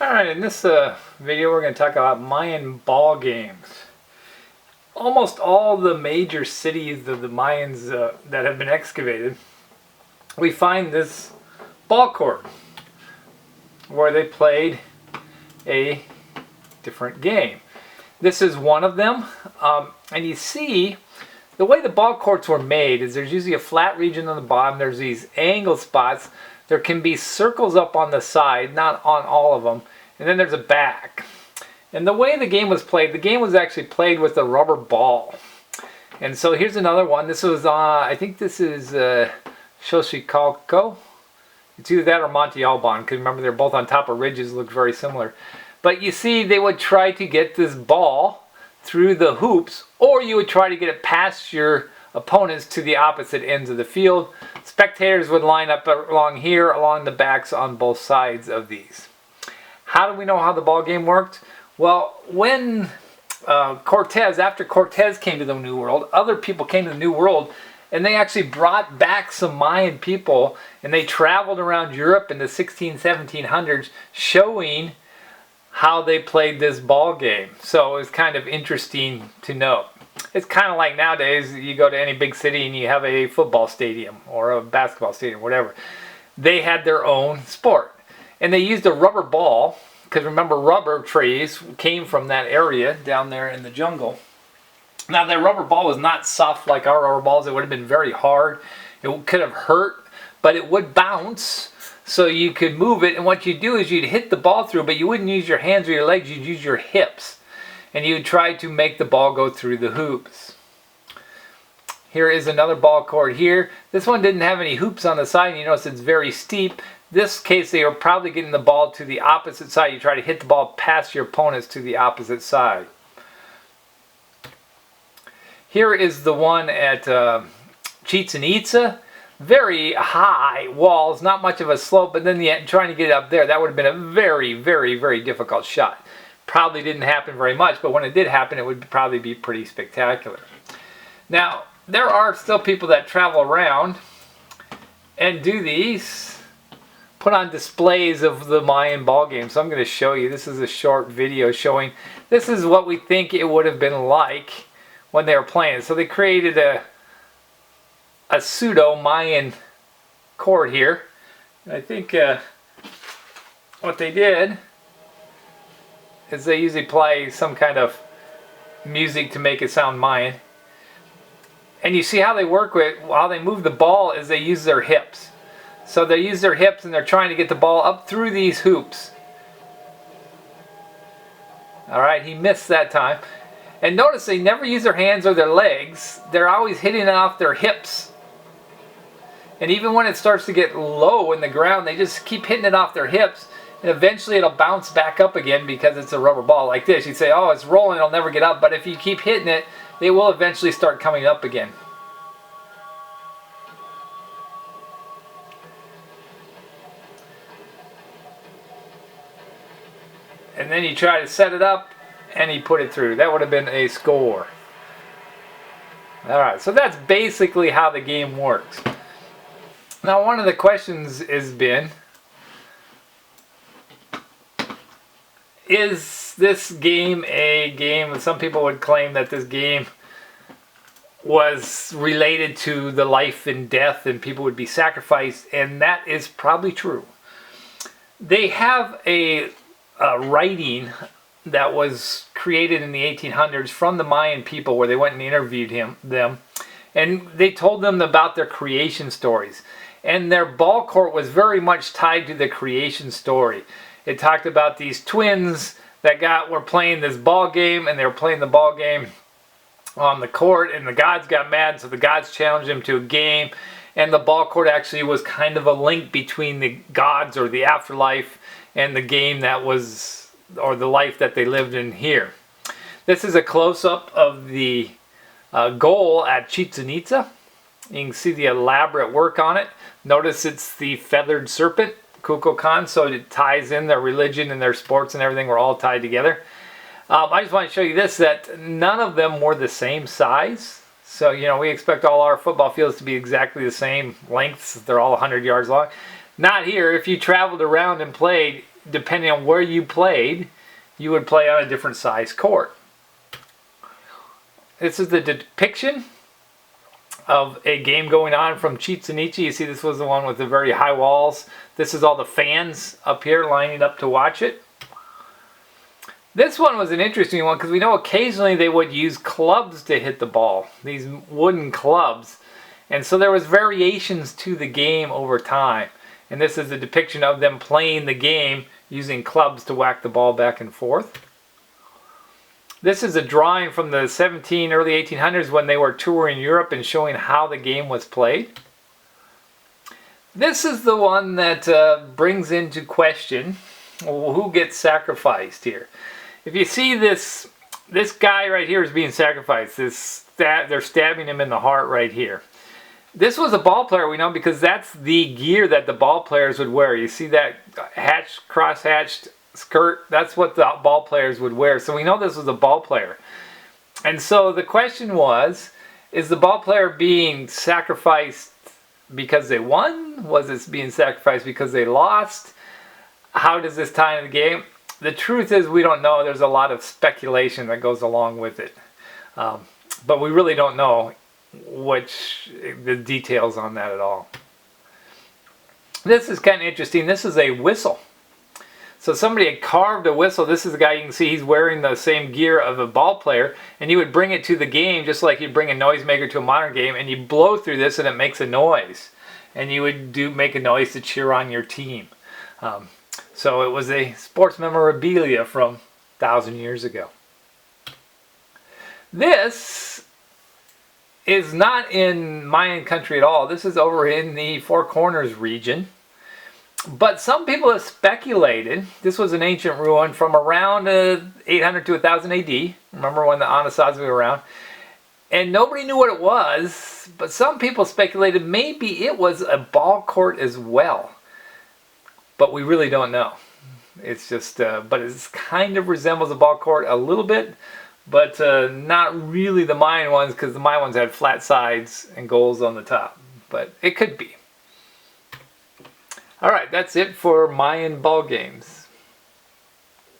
Alright, in this video we're going to talk about Mayan ball games. Almost all the major cities of the Mayans that have been excavated, we find this ball court where they played a different game. This is one of them, and you see the way the ball courts were made is there's usually a flat region on the bottom, there's these angle spots, there can be circles up on the side, not on all of them, and then there's a back. And the way the game was played, the game was actually played with a rubber ball. And so here's another one. This was, I think this is Xochicalco. It's either that or Monte Alban, because remember they're both on top of ridges, look very similar. But you see, they would try to get this ball through the hoops, or you would try to get it past your opponents to the opposite ends of the field. Spectators would line up along here, along the backs on both sides of these. How do we know how the ball game worked? Well, when after Cortez came to the New World, other people came to the New World, and they actually brought back some Mayan people, and they traveled around Europe in the 1700s showing how they played this ball game. So it's kind of interesting to know. It's kind of like nowadays you go to any big city and you have a football stadium or a basketball stadium, whatever. They had their own sport, and they used a rubber ball, because remember, rubber trees came from that area down there in the jungle. Now that rubber ball was not soft like our rubber balls. It would have been very hard. It could have hurt, but it would bounce, so you could move it. And what you'd do is you'd hit the ball through, but you wouldn't use your hands or your legs, you'd use your hips. And you'd try to make the ball go through the hoops. Here is another ball court here. This one didn't have any hoops on the side, and you notice it's very steep. This case, they were probably getting the ball to the opposite side. You try to hit the ball past your opponents to the opposite side. Here is the one at Chichen Itza. Very high walls, not much of a slope, but then trying to get it up there, that would have been a very, very, very difficult shot. Probably didn't happen very much, but when it did happen, it would probably be pretty spectacular. Now, there are still people that travel around and do these, put on displays of the Mayan ball game. So I'm going to show you. This is a short video showing this is what we think it would have been like when they were playing. So they created a pseudo Mayan court here. And I think what they did is they usually play some kind of music to make it sound Mayan. And you see how they work with, how they move the ball is they use their hips. So they use their hips and they're trying to get the ball up through these hoops. Alright, he missed that time. And notice they never use their hands or their legs. They're always hitting it off their hips. And even when it starts to get low in the ground, they just keep hitting it off their hips. And eventually it'll bounce back up again because it's a rubber ball like this. You'd say, oh, it's rolling, it'll never get up. But if you keep hitting it, it will eventually start coming up again. And then you try to set it up, and he put it through. That would have been a score. Alright, so that's basically how the game works. Now, one of the questions has been, is this game a game? Some people would claim that this game was related to the life and death, and people would be sacrificed, and that is probably true. They have a writing that was created in the 1800s from the Mayan people, where they went and interviewed them, and they told them about their creation stories. And their ball court was very much tied to the creation story. It talked about these twins that were playing this ball game, and they were playing the ball game on the court, and the gods got mad, so the gods challenged them to a game. And the ball court actually was kind of a link between the gods, or the afterlife, and the game that was, or the life that they lived in here. This is a close-up of the goal at Chichen Itza. You can see the elaborate work on it. Notice it's the feathered serpent, Kukulkan, so it ties in their religion and their sports and everything were all tied together. I just want to show you this, that none of them were the same size. So, you know, we expect all our football fields to be exactly the same lengths. They're all 100 yards long. Not here. If you traveled around and played, depending on where you played, you would play on a different size court. This is the depiction of a game going on from Chichen Itza. You see, this was the one with the very high walls. This is all the fans up here lining up to watch it. This one was an interesting one because we know occasionally they would use clubs to hit the ball, these wooden clubs. And so there was variations to the game over time. And this is a depiction of them playing the game using clubs to whack the ball back and forth. This is a drawing from the early 1800s when they were touring Europe and showing how the game was played. This is the one that brings into question who gets sacrificed here. If you see this guy right here is being sacrificed. They're stabbing him in the heart right here. This was a ball player, we know, because that's the gear that the ball players would wear. You see that cross-hatched skirt? That's what the ball players would wear. So we know this was a ball player. And so the question was, is the ball player being sacrificed because they won? Was it being sacrificed because they lost? How does this tie into the game? The truth is we don't know. There's a lot of speculation that goes along with it. But we really don't know the details on that at all. This is kind of interesting. This is a whistle. So somebody had carved a whistle. This is the guy, you can see he's wearing the same gear of a ball player, and you would bring it to the game just like you bring a noisemaker to a modern game, and you blow through this and it makes a noise. And you would make a noise to cheer on your team. So it was a sports memorabilia from 1,000 years ago. This is not in Mayan country at all. This is over in the Four Corners region. But some people have speculated this was an ancient ruin from around 800 to 1000 AD. Remember when the Anasazi were around? And nobody knew what it was, but some people speculated maybe it was a ball court as well. But we really don't know. It's just, but it kind of resembles a ball court a little bit, but not really the Mayan ones, because the Mayan ones had flat sides and goals on the top. But it could be. All right, that's it for Mayan ball games.